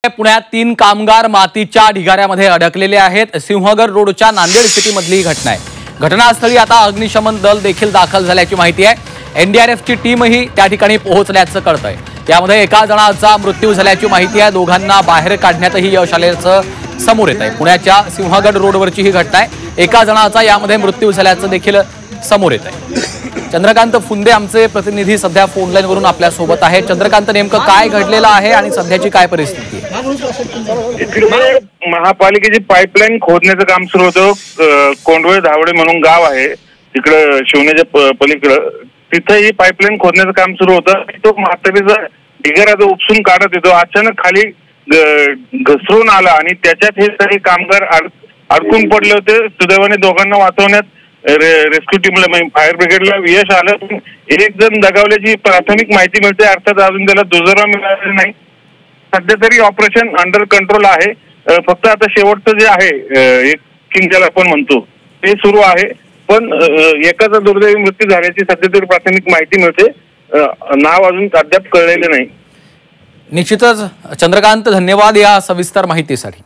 पुण्यात 3 कामगार मातीच्या ढिगाऱ्यामध्ये अडकलेले आहेत। सिंहगड रोडच्या नांदेड सिटी मधली ही घटना आहे। घटनास्थळी आता अग्निशमन दल देखील दाखल झाल्याची माहिती आहे। एनडीआरएफची टीमही त्या ठिकाणी पोहोचल्याचं कळतंय। यामध्ये एका जणाचा मृत्यू झाल्याची माहिती आहे। दोघांना बाहेर काढण्यातही यश आल्याचं समोर येत आहे। पुण्याच्या सिंहगड रोडवरची ही घटना आहे। एका जणाचा यामध्ये मृत्यू झाल्याचं देखील समोर येत आहे। चंद्रकांत फुंदे आमचे प्रतिनिधी सध्या फोन लाईन वरून आपल्या सोबत आहे। चंद्रकांत, नेमकं काय घडलेलं आहे आणि सध्याची काय परिस्थिती आहे? इकडे महापालिकेची पाईपलाईन खोदण्याचं काम सुरू होतं। कोंडवे धावडे म्हणून गाव आहे तिकडे शिवण्याच्या पलीकडे, तिथे ही पाईपलाईन खोदण्याचं काम सुरू होतं। तो म्हातारीचा ढिगारा जो उपसून काढत येतो अचानक खाली घसरून आला आणि त्याच्यात हे काही कामगार अडकून पडले होते। सुदैवाने दोघांना वाचवण्यात रेस्क्यू टीमला फायर ब्रिगेडला यश आलं। एक जण दगावल्याची प्राथमिक माहिती मिळते, अर्थात अजून त्याला दुजोरा मिळालेला नाही। सध्या तरी ऑपरेशन अंडर कंट्रोल आहे। फक्त आता शेवटचं जे आहे एक किंग ज्याला आपण म्हणतो ते सुरू आहे। पण एकाचा दुर्दैवी मृत्यू झाल्याची सध्या तरी प्राथमिक माहिती मिळते। नाव अजून अद्याप कळलेले नाही। निश्चितच चंद्रकांत, धन्यवाद या सविस्तर माहितीसाठी।